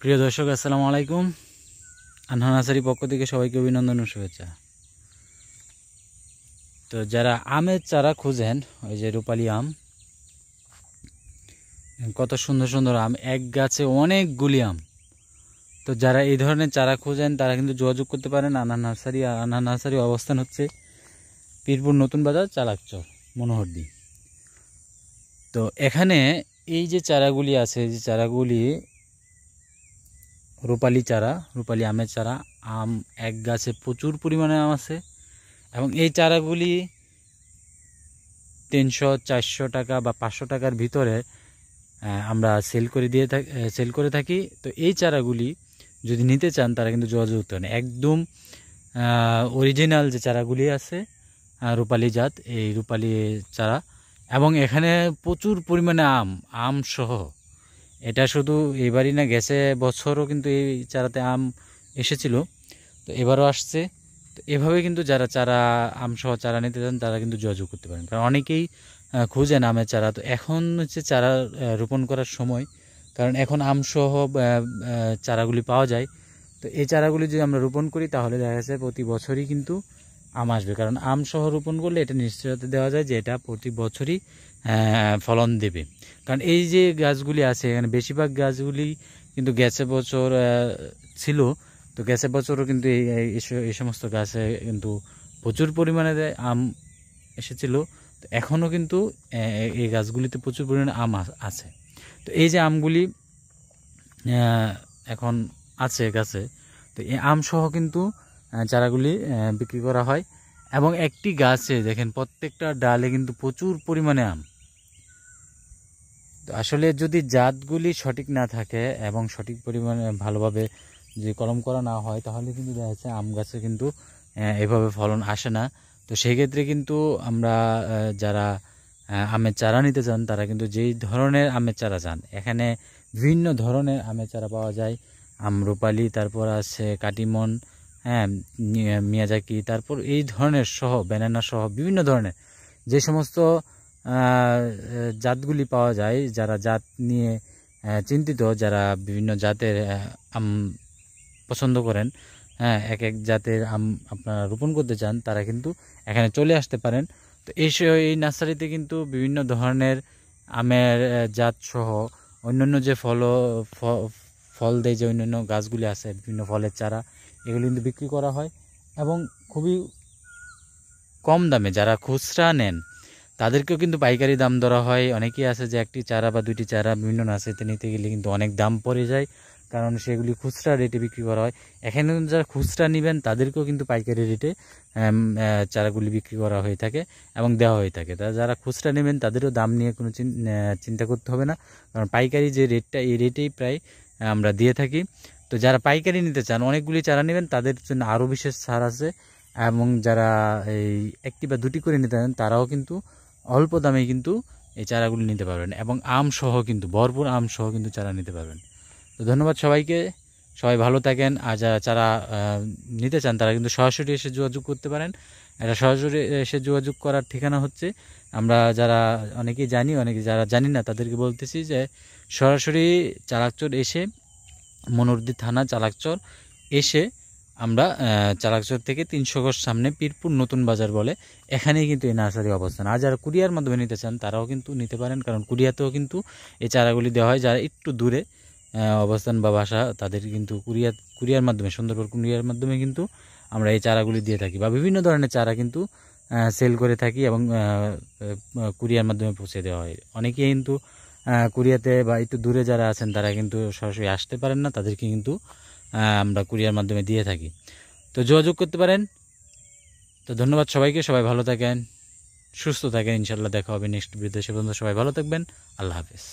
প্রিয় দর্শক, আসসালামু আলাইকুম। আনহা নার্সারি পক্ষ থেকে সবাইকে অভিনন্দন ও শুভেচ্ছা। তো যারা আমের চারা খুঁজেন, ওই যে রূপালী আম, কত সুন্দর সুন্দর আম, এক গাছে অনেকগুলি আম। তো যারা এই ধরনের চারা খুঁজেন তারা কিন্তু যোগাযোগ করতে পারেন আনহা নার্সারি। আর আনহা নার্সারি অবস্থান হচ্ছে পীরপুর নতুন বাজার, চালাকচর, মনোহরদী। তো এখানে এই যে চারাগুলি আছে, এই যে চারাগুলি রূপালী চারা, রূপালী আমের চারা। আম এক গাছে প্রচুর পরিমাণে আম আছে এবং এই চারাগুলি 300-400 টাকা বা 500 টাকার ভিতরে আমরা সেল করে থাকি। তো এই চারাগুলি যদি নিতে চান তারা কিন্তু যোগাযোগ করতে পারেন। একদম অরিজিনাল যে চারাগুলি আছে রূপালী জাত, এই রূপালী চারা। এবং এখানে প্রচুর পরিমাণে আম সহ। এটা শুধু এবারই না, গেছে বছরও কিন্তু এই চারাতে আম এসেছিল, তো এবারও আসছে। তো এভাবে কিন্তু যারা চারা আমসহ চারা নিতে চান তারা কিন্তু যোগাযোগ করতে পারেন, কারণ অনেকেই খুঁজেন আমের চারা। তো এখন হচ্ছে চারা রোপণ করার সময়, কারণ এখন আমসহ চারাগুলি পাওয়া যায়। তো এই চারাগুলি যদি আমরা রোপণ করি তাহলে দেখা যাচ্ছে প্রতি বছরই কিন্তু আম আসবে, কারণ আমসহ রোপণ করলে এটা নিশ্চয়তা দেওয়া যায় যে এটা প্রতি বছরই ফলন দেবে। কারণ এই যে গাছগুলি আছে এখানে বেশিরভাগ গাছগুলি কিন্তু গেছে বছর ছিল। তো গেছে বছরও কিন্তু এই সমস্ত গাছে কিন্তু প্রচুর পরিমাণে আম এসেছিল। তো এখনও কিন্তু এই গাছগুলিতে প্রচুর পরিমাণে আম আছে। তো এই যে আমগুলি এখন আছে গাছে, তো এই আম সহ কিন্তু চারাগুলি বিক্রি করা হয়। এবং একটি গাছে দেখেন প্রত্যেকটা ডালে কিন্তু প্রচুর পরিমাণে আম। তো আসলে যদি জাতগুলি সঠিক না থাকে এবং সঠিক পরিমাণে ভালোভাবে যদি কলম করা না হয় তাহলে কিন্তু দেখা যাচ্ছে আম গাছে কিন্তু এভাবে ফলন আসে না। তো সেই ক্ষেত্রে কিন্তু আমরা যারা আমের চারা নিতে চান তারা কিন্তু যেই ধরনের আমের চারা চান, এখানে বিভিন্ন ধরনের আমের চারা পাওয়া যায়। রূপালী, তারপর আছে কাটিমন, হ্যাঁ, মিয়াজাকি, তারপর এই ধরনের সহ ব্যানানা সহ বিভিন্ন ধরনের যে সমস্ত জাতগুলি পাওয়া যায়। যারা জাত নিয়ে চিন্তিত, যারা বিভিন্ন জাতের আম পছন্দ করেন, হ্যাঁ, এক এক জাতের আম আপনারা রোপণ করতে চান, তারা কিন্তু এখানে চলে আসতে পারেন। তো এই নার্সারিতে কিন্তু বিভিন্ন ধরনের আমের জাত সহ অন্যান্য যে ফল দেয়, যে অন্যান্য গাছগুলি আছে, বিভিন্ন ফলের চারা, এগুলি কিন্তু বিক্রি করা হয় এবং খুবই কম দামে। যারা খুচরা নেন তাদেরকেও কিন্তু পাইকারি দাম ধরা হয়। অনেকেই আছে যে একটি চারা বা দুটি চারা বিভিন্ন নার্সারিতে নিতে গেলে কিন্তু অনেক দাম পড়ে যায়, কারণ সেগুলি খুচরা রেটে বিক্রি করা হয়। এখানে যারা খুচরা নেবেন তাদেরকেও কিন্তু পাইকারি রেটে চারাগুলি বিক্রি করা হয়ে থাকে এবং দেওয়া হয়ে থাকে। যারা খুচরা নেবেন তাদেরও দাম নিয়ে কোনো চিন্তা করতে হবে না, কারণ পাইকারি যে রেটটা, এই রেটেই প্রায় আমরা দিয়ে থাকি। তো যারা পাইকারি নিতে চান, অনেকগুলি চারা নেবেন, তাদের জন্য আরও বিশেষ ছাড় আছে। এবং যারা এই একটি বা দুটি করে নিতে চান তারাও কিন্তু অল্প দামে কিন্তু এই চারাগুলি নিতে পারবেন এবং আম সহ কিন্তু ভরপুর আম সহ কিন্তু চারা নিতে পারবেন। তো ধন্যবাদ সবাইকে, সবাই ভালো থাকেন। আর যারা চারা নিতে চান তারা কিন্তু সরাসরি এসে যোগাযোগ করতে পারেন। এটা সরাসরি এসে যোগাযোগ করার ঠিকানা হচ্ছে, আমরা যারা অনেকেই জানি, অনেকে যারা জানি না তাদেরকে বলতেছি যে সরাসরি চালাকচর এসে, মনোহরদী থানা চালাকচর এসে, আমরা চালাকচর থেকে 300 গজ সামনে পীরপুর নতুন বাজার বলে, এখানেই কিন্তু এই নার্সারি অবস্থান। আর যারা কুরিয়ার মাধ্যমে নিতে চান তারাও কিন্তু নিতে পারেন, কারণ কুরিয়াতেও কিন্তু এই চারাগুলি দেওয়া হয়। যারা একটু দূরে অবস্থান বা বাসা, তাদের কিন্তু কুরিয়ার মাধ্যমে, সুন্দরবন কুরিয়ার মাধ্যমে কিন্তু আমরা এই চারাগুলি দিয়ে থাকি, বা বিভিন্ন ধরনের চারা কিন্তু সেল করে থাকি এবং কুরিয়ার মাধ্যমে পৌঁছে দেওয়া হয়। অনেকেই কিন্তু কুরিয়াতে বা একটু দূরে যারা আছেন তারা কিন্তু সরাসরি আসতে পারেন না, তাদেরকে কিন্তু আমরা কুরিয়ার মাধ্যমে দিয়ে থাকি। তো যোগাযোগ করতে পারেন। তো ধন্যবাদ সবাইকে, সবাই ভালো থাকেন, সুস্থ থাকেন। ইনশাল্লাহ দেখা হবে নেক্সট ভিডিওতে। সে পর্যন্ত সবাই ভালো থাকবেন। আল্লাহ হাফেজ।